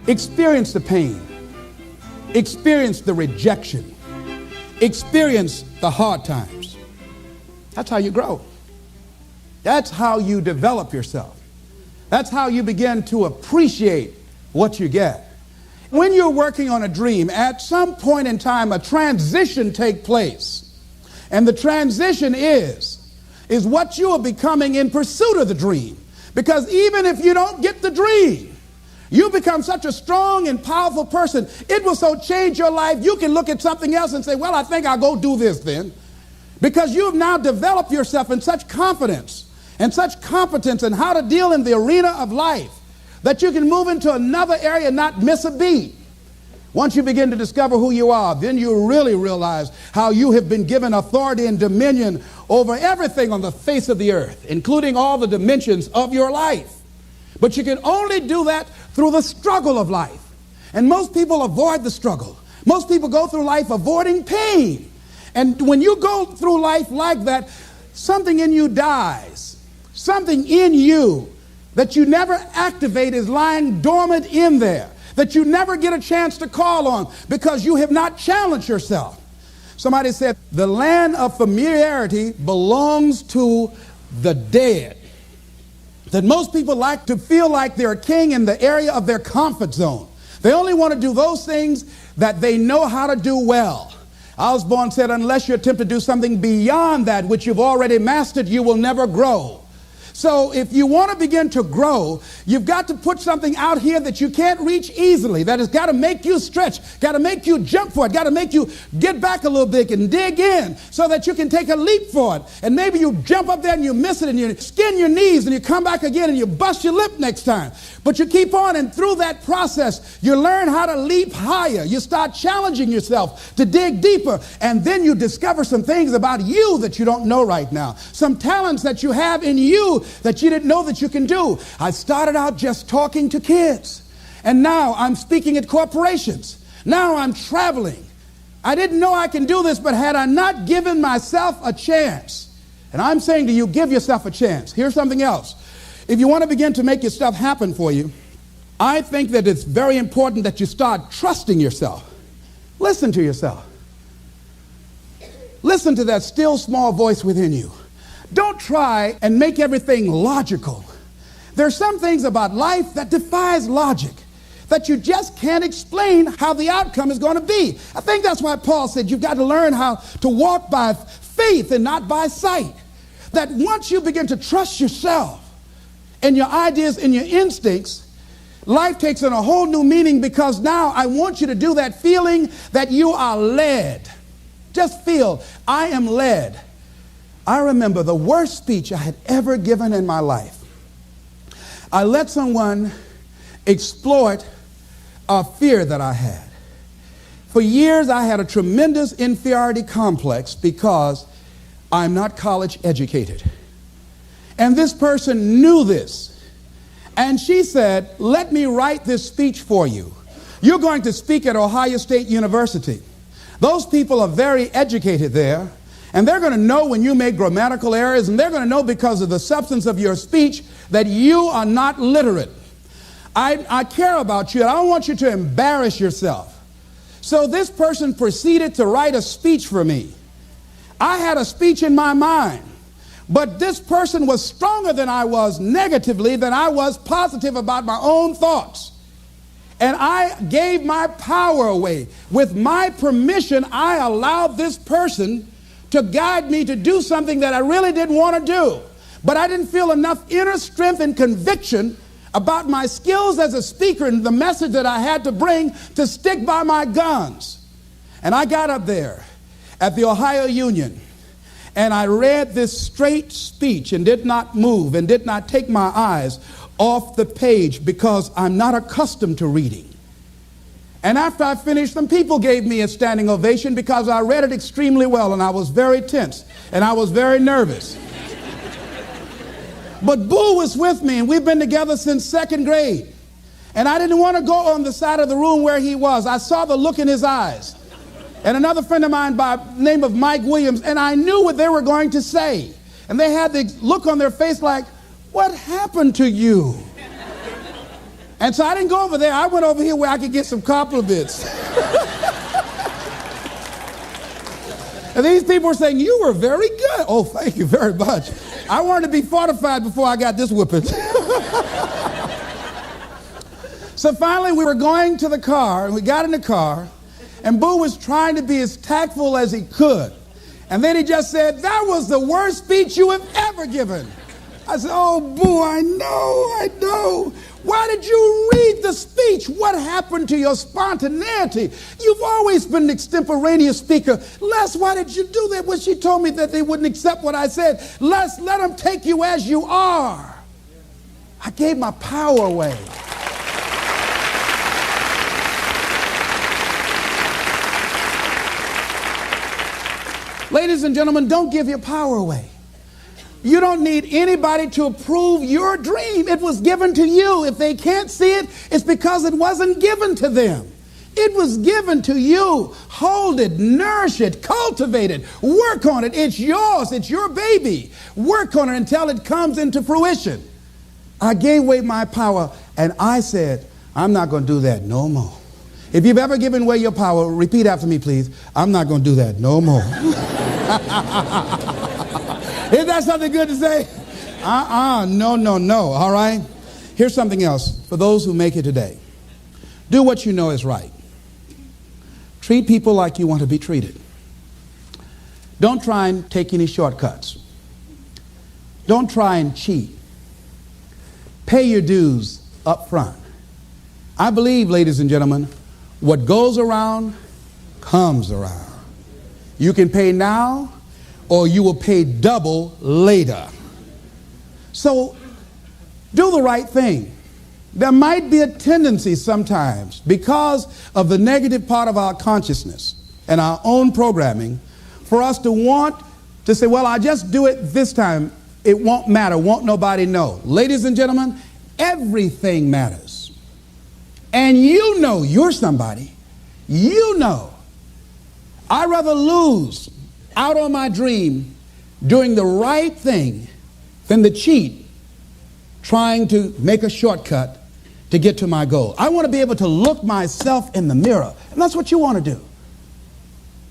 Experience the pain. Experience the rejection. Experience the hard times. That's how you grow. That's how you develop yourself. That's how you begin to appreciate what you get. When you're working on a dream, at some point in time, a transition takes place. And the transition is what you are becoming in pursuit of the dream. Because even if you don't get the dream, you become such a strong and powerful person, it will so change your life, you can look at something else and say, well, I think I'll go do this then. Because you have now developed yourself in such confidence and such competence in how to deal in the arena of life that you can move into another area and not miss a beat. Once you begin to discover who you are, then you really realize how you have been given authority and dominion over everything on the face of the earth, including all the dimensions of your life. But you can only do that through the struggle of life. And most people avoid the struggle. Most people go through life avoiding pain. And when you go through life like that, something in you dies. Something in you that you never activate is lying dormant in there, that you never get a chance to call on because you have not challenged yourself. Somebody said, the land of familiarity belongs to the dead. That most people like to feel like they're a king in the area of their comfort zone. They only want to do those things that they know how to do well. Osborne said, unless you attempt to do something beyond that which you've already mastered, you will never grow. So if you want to begin to grow, you've got to put something out here that you can't reach easily, that has got to make you stretch, got to make you jump for it, got to make you get back a little bit and dig in so that you can take a leap for it. And maybe you jump up there and you miss it and you skin your knees and you come back again and you bust your lip next time. But you keep on, and through that process, you learn how to leap higher. You start challenging yourself to dig deeper, and then you discover some things about you that you don't know right now, some talents that you have in you that you didn't know that you can do. I started out just talking to kids, and now I'm speaking at corporations. Now I'm traveling. I didn't know I can do this, but had I not given myself a chance, and I'm saying to you, give yourself a chance. Here's something else. If you want to begin to make your stuff happen for you, I think that it's very important that you start trusting yourself. Listen to yourself. Listen to that still small voice within you. Don't try and make everything logical. There are some things about life that defies logic, that you just can't explain how the outcome is going to be. I think that's why Paul said you've got to learn how to walk by faith and not by sight. That once you begin to trust yourself and your ideas and your instincts, life takes on a whole new meaning, because now I want you to do that feeling that you are led. Just feel, I am led. I remember the worst speech I had ever given in my life. I let someone exploit a fear that I had. For years, I had a tremendous inferiority complex because I'm not college educated. And this person knew this. And she said, let me write this speech for you. You're going to speak at Ohio State University. Those people are very educated there. And they're going to know when you make grammatical errors, and they're going to know because of the substance of your speech that you are not literate. I care about you. I don't want you to embarrass yourself. So this person proceeded to write a speech for me. I had a speech in my mind, but this person was stronger than I was negatively than I was positive about my own thoughts. And I gave my power away. With my permission, I allowed this person to guide me to do something that I really didn't want to do. But I didn't feel enough inner strength and conviction about my skills as a speaker and the message that I had to bring to stick by my guns. And I got up there at the Ohio Union, and I read this straight speech and did not move and did not take my eyes off the page because I'm not accustomed to reading. And after I finished, some people gave me a standing ovation because I read it extremely well, and I was very tense, and I was very nervous. But Boo was with me, and we've been together since second grade. And I didn't want to go on the side of the room where he was. I saw the look in his eyes. And another friend of mine by the name of Mike Williams, and I knew what they were going to say. And they had the look on their face like, what happened to you? And so I didn't go over there. I went over here where I could get some compliments. And these people were saying, you were very good. Oh, thank you very much. I wanted to be fortified before I got this whipping. So finally we were going to the car, and we got in the car, and Boo was trying to be as tactful as he could. And then he just said, that was the worst speech you have ever given. I said, oh, Boo, I know. Why did you read the speech? What happened to your spontaneity? You've always been an extemporaneous speaker. Les, why did you do that? When she told me that they wouldn't accept what I said, Les, let them take you as you are. I gave my power away. Ladies and gentlemen, don't give your power away. You don't need anybody to approve your dream. It was given to you. If they can't see it, it's because it wasn't given to them. It was given to you. Hold it, nourish it, cultivate it, work on it. It's yours. It's your baby. Work on it until it comes into fruition. I gave away my power, and I said, I'm not going to do that no more. If you've ever given away your power, repeat after me, please. I'm not going to do that no more. Isn't that something good to say? No, all right? Here's something else for those who make it today. Do what you know is right. Treat people like you want to be treated. Don't try and take any shortcuts. Don't try and cheat. Pay your dues up front. I believe, ladies and gentlemen, what goes around comes around. You can pay now, or you will pay double later. So do the right thing. There might be a tendency sometimes, because of the negative part of our consciousness and our own programming, for us to want to say, well, I'll just do it this time. It won't matter. Won't nobody know. Ladies and gentlemen, everything matters. And you know you're somebody. You know. I'd rather lose out on my dream doing the right thing than to cheat trying to make a shortcut to get to my goal. I want to be able to look myself in the mirror. And that's what you want to do.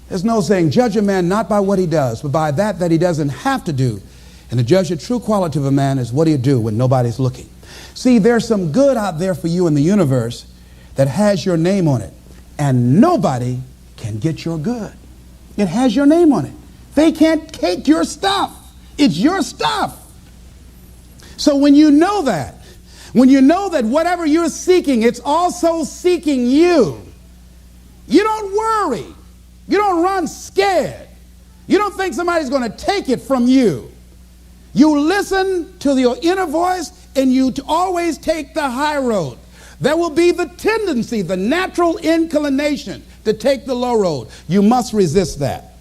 There's no saying, judge a man not by what he does, but by that he doesn't have to do. And to judge the true quality of a man is what do you do when nobody's looking. See, there's some good out there for you in the universe that has your name on it. And nobody can get your good. It has your name on it. They can't take your stuff. It's your stuff. So when you know that whatever you're seeking, it's also seeking you, you don't worry. You don't run scared. You don't think somebody's going to take it from you. You listen to your inner voice, and you always take the high road. There will be the tendency, the natural inclination to take the low road. You must resist that.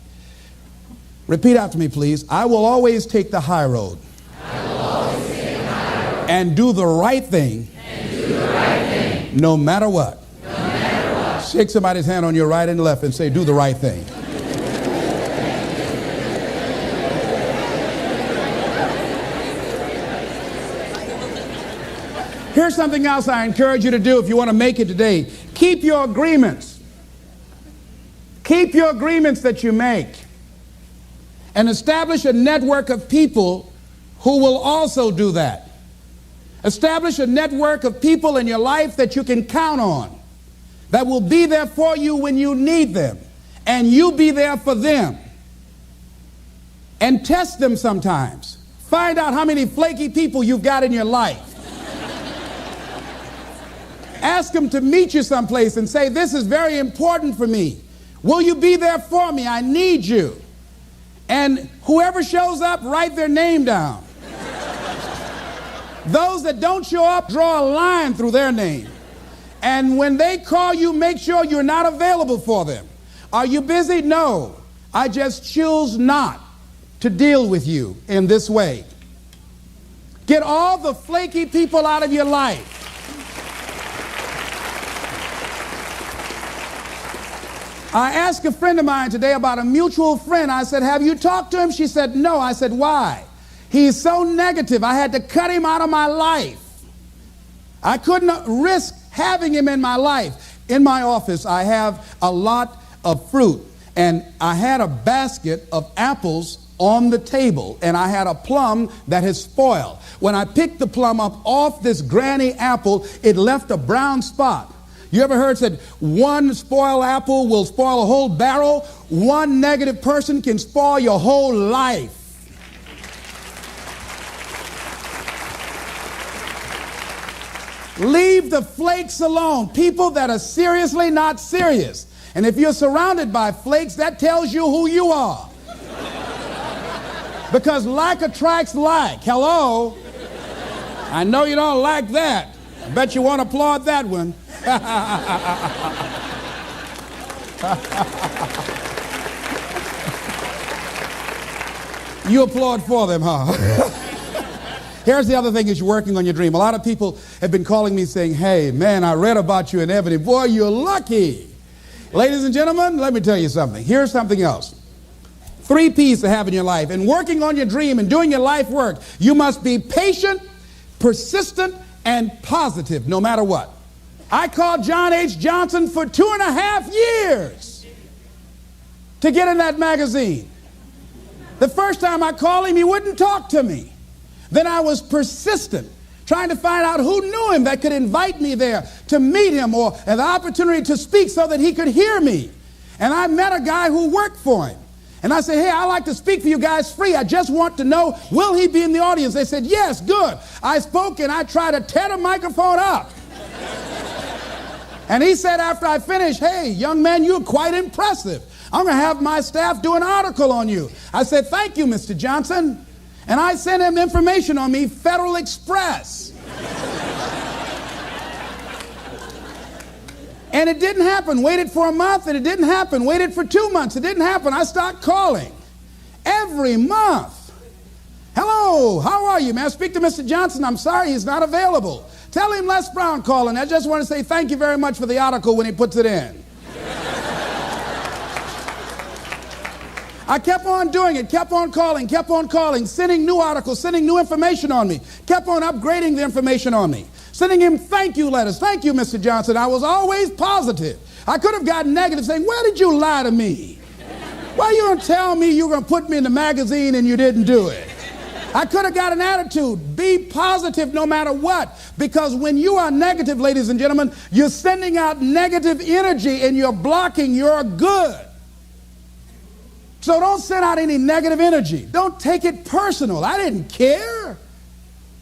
Repeat after me, please. I will always take the high road. I will always take the high road. And do the right thing. And do the right thing. No matter what. No matter what. Shake somebody's hand on your right and left and say, do the right thing. Here's something else I encourage you to do if you want to make it today. Keep your agreements. Keep your agreements that you make. And establish a network of people who will also do that. Establish a network of people in your life that you can count on, that will be there for you when you need them, and you be there for them. And test them sometimes. Find out how many flaky people you've got in your life. Ask them to meet you someplace and say, this is very important for me. Will you be there for me? I need you. And whoever shows up, write their name down. Those that don't show up, draw a line through their name. And when they call you, make sure you're not available for them. Are you busy? No. I just choose not to deal with you in this way. Get all the flaky people out of your life. I asked a friend of mine today about a mutual friend. I said, have you talked to him? She said, no. I said, why? He's so negative. I had to cut him out of my life. I couldn't risk having him in my life. In my office, I have a lot of fruit, and I had a basket of apples on the table, and I had a plum that has spoiled. When I picked the plum up off this granny apple, it left a brown spot. You ever heard said one spoiled apple will spoil a whole barrel? One negative person can spoil your whole life. Leave the flakes alone. People that are seriously not serious. And if you're surrounded by flakes, that tells you who you are. Because like attracts like. Hello? I know you don't like that. I bet you won't applaud that one. You applaud for them, huh? Here's the other thing is you're working on your dream. A lot of people have been calling me saying, hey, man, I read about you in Ebony. Boy, you're lucky. Ladies and gentlemen, let me tell you something. Here's something else. 3 P's to have in your life. In working on your dream and doing your life work, you must be patient, persistent, and positive no matter what. I called John H. Johnson for 2.5 years to get in that magazine. The first time I called him, he wouldn't talk to me. Then I was persistent, trying to find out who knew him that could invite me there to meet him or an opportunity to speak so that he could hear me. And I met a guy who worked for him. And I said, hey, I'd like to speak for you guys free. I just want to know, will he be in the audience? They said, yes, good. I spoke and I tried to tear the microphone up. And he said after I finished, hey, young man, you're quite impressive. I'm going to have my staff do an article on you. I said, thank you, Mr. Johnson. And I sent him information on me, Federal Express. And it didn't happen. Waited for a month and it didn't happen. Waited for 2 months. It didn't happen. I started calling every month. Hello, how are you? May I speak to Mr. Johnson? I'm sorry, he's not available. Tell him Les Brown calling. I just want to say thank you very much for the article when he puts it in. I kept on doing it, kept on calling, sending new articles, sending new information on me, kept on upgrading the information on me, sending him thank you letters. Thank you, Mr. Johnson. I was always positive. I could have gotten negative saying, where did you lie to me? Why you don't tell me you were going to put me in the magazine and you didn't do it? I could have got an attitude. Be positive no matter what. Because when you are negative, ladies and gentlemen, you're sending out negative energy and you're blocking your good. So don't send out any negative energy. Don't take it personal. I didn't care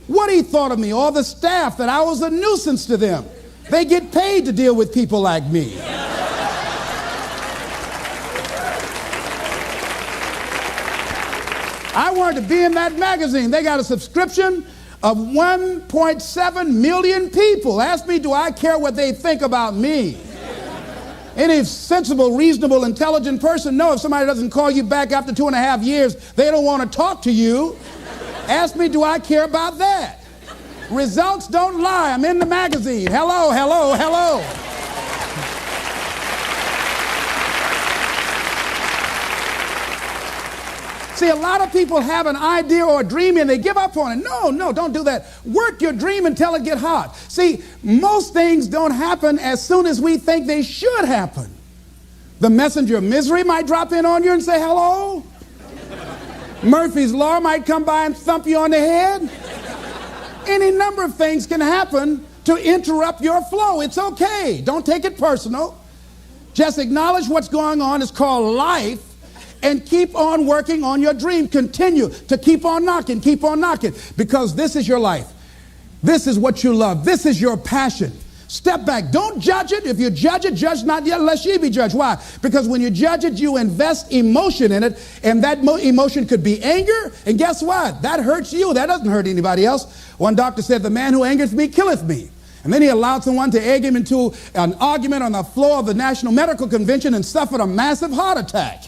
what he thought of me or the staff, that I was a nuisance to them. They get paid to deal with people like me. I wanted to be in that magazine. They got a subscription of 1.7 million people. Ask me, do I care what they think about me? Any sensible, reasonable, intelligent person knows if somebody doesn't call you back after 2.5 years, they don't want to talk to you. Ask me, do I care about that? Results don't lie. I'm in the magazine. Hello, hello, hello. See, a lot of people have an idea or a dream and they give up on it. No, don't do that. Work your dream until it gets hot. See, most things don't happen as soon as we think they should happen. The messenger of misery might drop in on you and say hello. Murphy's Law might come by and thump you on the head. Any number of things can happen to interrupt your flow. It's okay. Don't take it personal. Just acknowledge what's going on. It's called life. And keep on working on your dream. Continue to keep on knocking, because this is your life. This is what you love. This is your passion. Step back. Don't judge it. If you judge it, judge not yet, lest ye be judged. Why? Because when you judge it, you invest emotion in it, and that emotion could be anger, and guess what? That hurts you. That doesn't hurt anybody else. One doctor said, the man who angereth me killeth me. And then he allowed someone to egg him into an argument on the floor of the National Medical Convention and suffered a massive heart attack.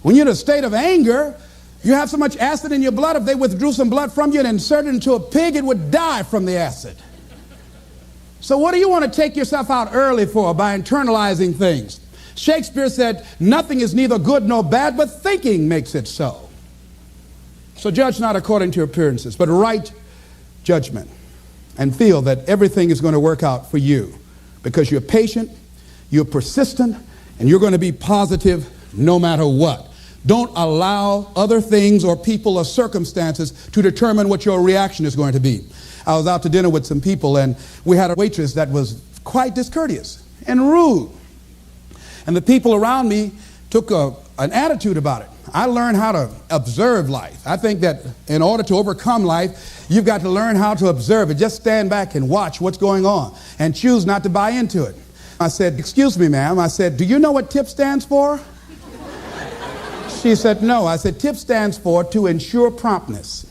When you're in a state of anger, you have so much acid in your blood, if they withdrew some blood from you and inserted it into a pig, it would die from the acid. So what do you want to take yourself out early for by internalizing things? Shakespeare said, nothing is neither good nor bad, but thinking makes it so. So judge not according to your appearances, but right judgment. and feel that everything is going to work out for you because you're patient, you're persistent, and you're going to be positive no matter what. Don't allow other things or people or circumstances to determine what your reaction is going to be. I was out to dinner with some people, and we had a waitress that was quite discourteous and rude. And the people around me took an attitude about it. I learned how to observe life. I think that in order to overcome life, you've got to learn how to observe it. Just stand back and watch what's going on and choose not to buy into it. I said, "Excuse me, ma'am." I said, "Do you know what TIP stands for?" She said, "No." I said, "TIP stands for to ensure promptness.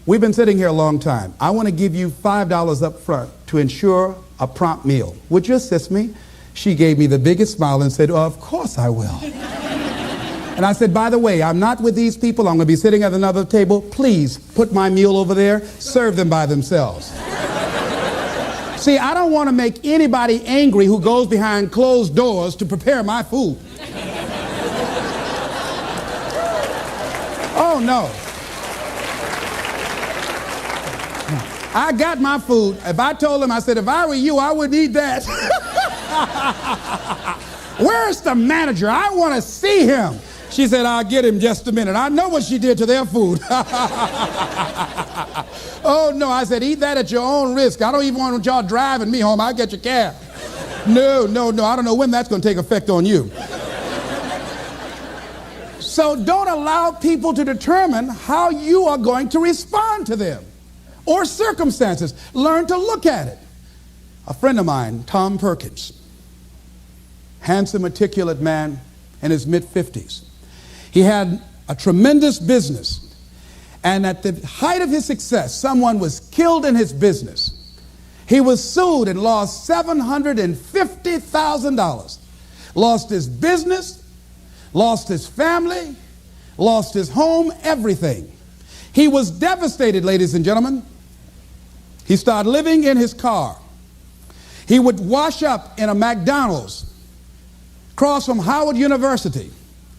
We've been sitting here a long time. I want to give you $5 up front to ensure a prompt meal. Would you assist me?" She gave me the biggest smile and said, "Of course I will." And I said, "By the way, I'm not with these people. I'm going to be sitting at another table. Please put my meal over there. Serve them by themselves." See, I don't want to make anybody angry who goes behind closed doors to prepare my food. Oh, no. I got my food. If I told them, I said, "If I were you, I wouldn't eat that." "Where's the manager? I want to see him." She said, "I'll get him just a minute. I know what she did to their food." Oh, no. I said, "Eat that at your own risk. I don't even want y'all driving me home. I'll get your cab." No. I don't know when that's going to take effect on you. So don't allow people to determine how you are going to respond to them or circumstances. Learn to look at it. A friend of mine, Tom Perkins, handsome, articulate man in his mid-50s. He had a tremendous business, and at the height of his success, someone was killed in his business. He was sued and lost $750,000. Lost his business, lost his family, lost his home, everything. He was devastated, ladies and gentlemen. He started living in his car. He would wash up in a McDonald's across from Howard University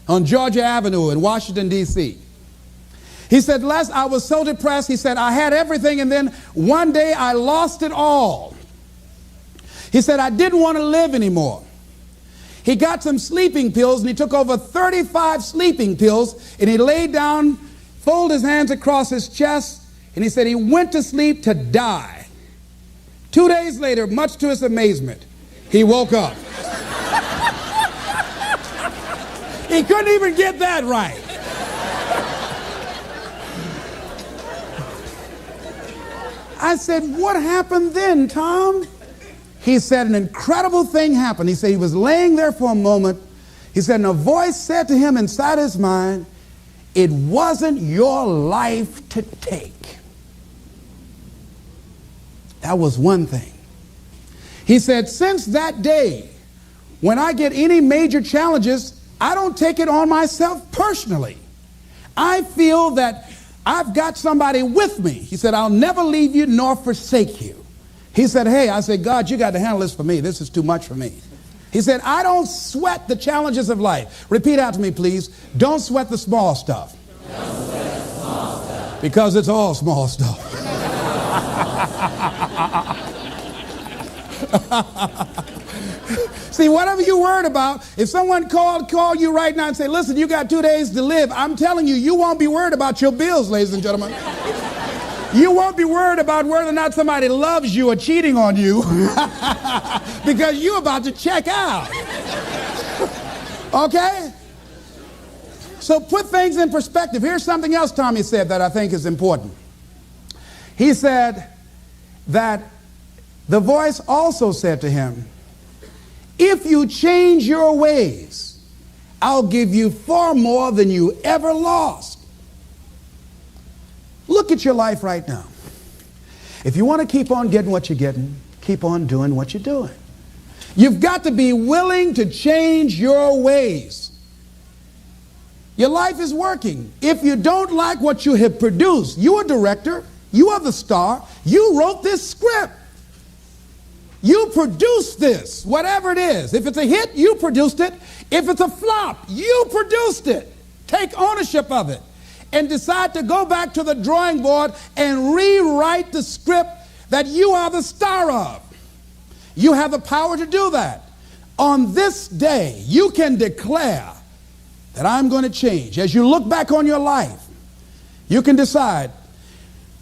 on Georgia Avenue in Washington, D.C. He said, "Les, I was so depressed." He said, "I had everything, and then one day I lost it all." He said, "I didn't want to live anymore." He got some sleeping pills, and he took over 35 sleeping pills, and he laid down, folded his hands across his chest, and he said he went to sleep to die. 2 days later, much to his amazement, he woke up. He couldn't even get that right. I said, "What happened then, Tom?" He said, "An incredible thing happened." He said he was laying there for a moment. He said, and a voice said to him inside his mind, "It wasn't your life to take." That was one thing. He said, "Since that day, when I get any major challenges, I don't take it on myself personally. I feel that I've got somebody with me." He said, "I'll never leave you nor forsake you." He said, "Hey," I said, "God, you got to handle this for me. This is too much for me." He said, "I don't sweat the challenges of life." Repeat out to me, please. Don't sweat the small stuff. Don't sweat the small stuff. Because it's all small stuff. See, whatever you're worried about, if someone call you right now and say, "Listen, you got 2 days to live," I'm telling you, you won't be worried about your bills, ladies and gentlemen. You won't be worried about whether or not somebody loves you or cheating on you because you're about to check out. Okay? So put things in perspective. Here's something else Tommy said that I think is important. He said that the voice also said to him, "If you change your ways, I'll give you far more than you ever lost." Look at your life right now. If you want to keep on getting what you're getting, keep on doing what you're doing. You've got to be willing to change your ways. Your life is working. If you don't like what you have produced, you're a director, you are the star, you wrote this script. You produced this, whatever it is. If it's a hit, you produced it. If it's a flop, you produced it. Take ownership of it and decide to go back to the drawing board and rewrite the script that you are the star of. You have the power to do that. On this day, you can declare that I'm going to change. As you look back on your life, you can decide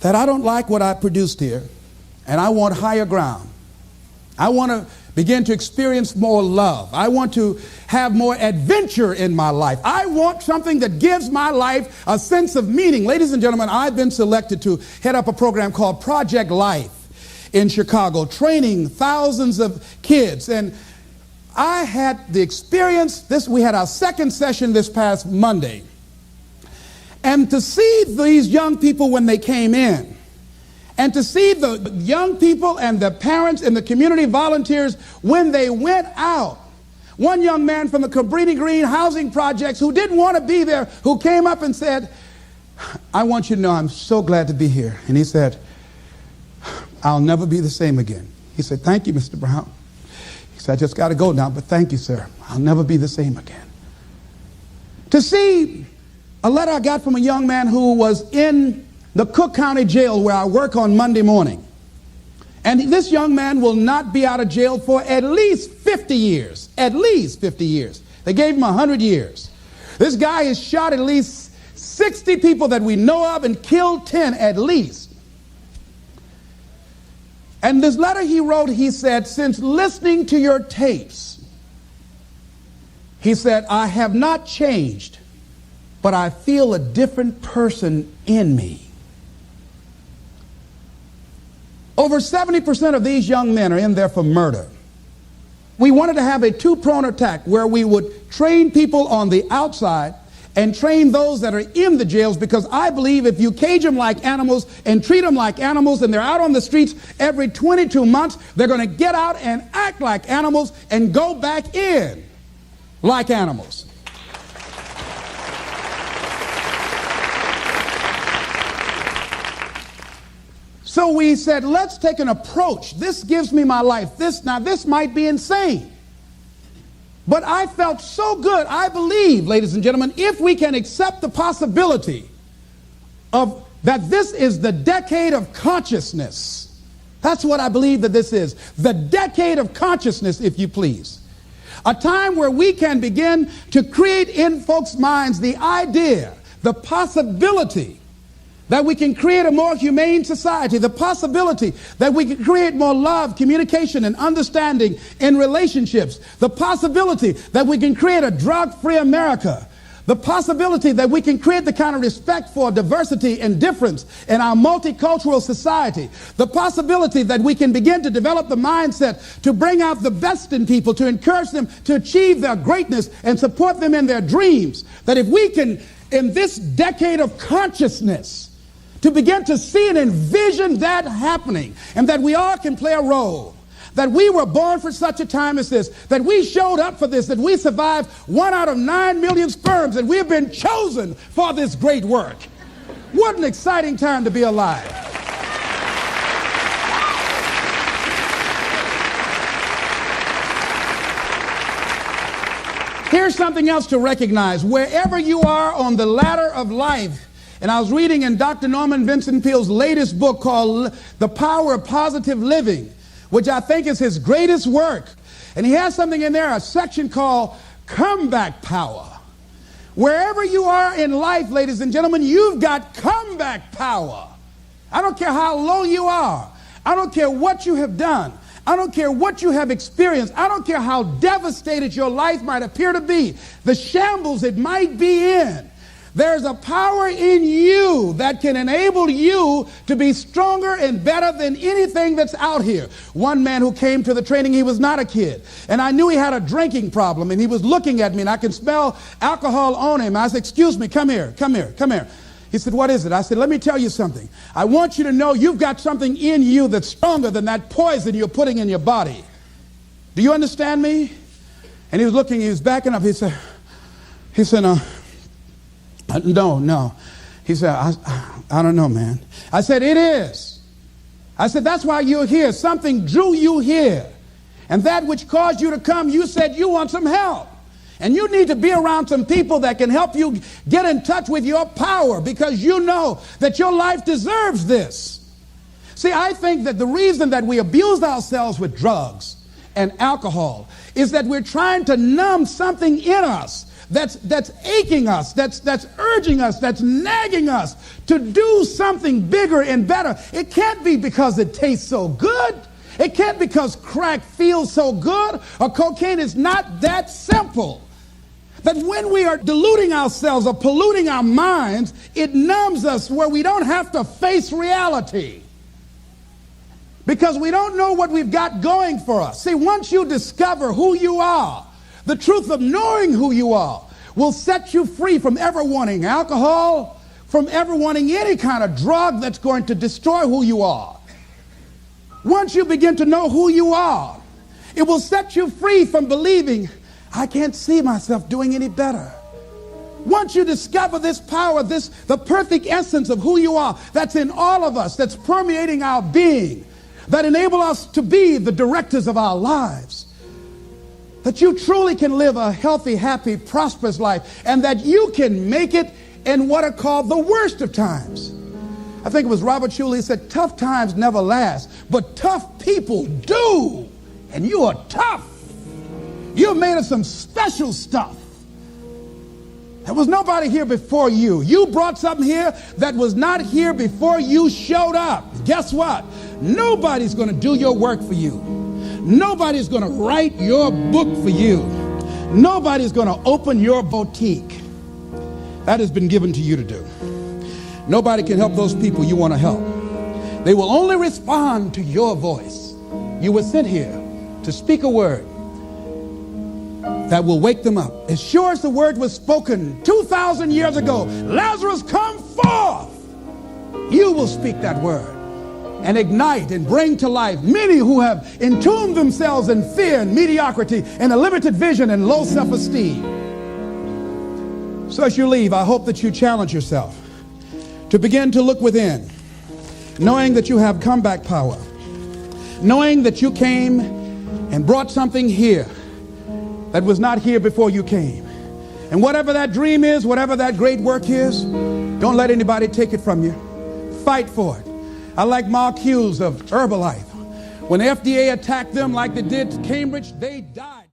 that I don't like what I produced here, and I want higher ground. I want to begin to experience more love. I want to have more adventure in my life. I want something that gives my life a sense of meaning. Ladies and gentlemen, I've been selected to head up a program called Project Life in Chicago, training thousands of kids. And I had the experience, we had our second session this past Monday. And to see these young people when they came in, and to see the young people and the parents and the community volunteers when they went out. One young man from the Cabrini Green housing projects who didn't want to be there, who came up and said, I want you to know I'm so glad to be here. And he said, I'll never be the same again. He said, thank you, Mr. Brown. He said, I just got to go now, but thank you, sir. I'll never be the same again. To see a letter I got from a young man who was in the Cook County Jail where I work on Monday morning. And this young man will not be out of jail for at least 50 years. At least 50 years. They gave him 100 years. This guy has shot at least 60 people that we know of and killed 10 at least. And this letter he wrote, he said, since listening to your tapes, he said, I have not changed, but I feel a different person in me. Over 70% of these young men are in there for murder. We wanted to have a two-pronged attack where we would train people on the outside and train those that are in the jails, because I believe if you cage them like animals and treat them like animals and they're out on the streets every 22 months, they're going to get out and act like animals and go back in like animals. So we said, let's take an approach. This gives me my life. This might be insane. But I felt so good. I believe, ladies and gentlemen, if we can accept the possibility of that this is the decade of consciousness. That's what I believe that this is. The decade of consciousness, if you please. A time where we can begin to create in folks' minds the idea, the possibility that we can create a more humane society, the possibility that we can create more love, communication, and understanding in relationships, the possibility that we can create a drug-free America, the possibility that we can create the kind of respect for diversity and difference in our multicultural society, the possibility that we can begin to develop the mindset to bring out the best in people, to encourage them to achieve their greatness and support them in their dreams, that if we can, in this decade of consciousness, to begin to see and envision that happening, and that we all can play a role, that we were born for such a time as this, that we showed up for this, that we survived 1 out of 9 million sperms, and we have been chosen for this great work. What an exciting time to be alive. Here's something else to recognize. Wherever you are on the ladder of life, and I was reading in Dr. Norman Vincent Peale's latest book called The Power of Positive Living, which I think is his greatest work. And he has something in there, a section called Comeback Power. Wherever you are in life, ladies and gentlemen, you've got comeback power. I don't care how low you are. I don't care what you have done. I don't care what you have experienced. I don't care how devastated your life might appear to be, the shambles it might be in. There's a power in you that can enable you to be stronger and better than anything that's out here. One man who came to the training, he was not a kid. And I knew he had a drinking problem, and he was looking at me, and I could smell alcohol on him. I said, excuse me, come here. He said, what is it? I said, let me tell you something. I want you to know you've got something in you that's stronger than that poison you're putting in your body. Do you understand me? And he was looking, he was backing up. He said, no. He said, I don't know, man. I said, it is. I said, that's why you're here. Something drew you here. And that which caused you to come, you said you want some help. And you need to be around some people that can help you get in touch with your power, because you know that your life deserves this. See, I think that the reason that we abuse ourselves with drugs and alcohol is that we're trying to numb something in us that's aching us, that's urging us, that's nagging us to do something bigger and better. It can't be because it tastes so good. It can't be because crack feels so good or cocaine. Is not that simple. That when we are deluding ourselves or polluting our minds, it numbs us where we don't have to face reality. Because we don't know what we've got going for us. See, once you discover who you are, the truth of knowing who you are will set you free from ever wanting alcohol, from ever wanting any kind of drug that's going to destroy who you are. Once you begin to know who you are, it will set you free from believing, I can't see myself doing any better. Once you discover this power, the perfect essence of who you are, that's in all of us, that's permeating our being, that enable us to be the directors of our lives, that you truly can live a healthy, happy, prosperous life, and that you can make it in what are called the worst of times. I think it was Robert Schuller, he said, tough times never last, but tough people do. And you are tough. You're made of some special stuff. There was nobody here before you. You brought something here that was not here before you showed up. Guess what? Nobody's going to do your work for you. Nobody's going to write your book for you. Nobody's going to open your boutique. That has been given to you to do. Nobody can help those people you want to help. They will only respond to your voice. You were sent here to speak a word that will wake them up. As sure as the word was spoken 2,000 years ago, Lazarus, come forth. You will speak that word and ignite and bring to life many who have entombed themselves in fear and mediocrity and a limited vision and low self-esteem. So as you leave, I hope that you challenge yourself to begin to look within, knowing that you have comeback power, knowing that you came and brought something here that was not here before you came. And whatever that dream is, whatever that great work is, don't let anybody take it from you. Fight for it. I like Mark Hughes of Herbalife. When the FDA attacked them like they did Cambridge, they died.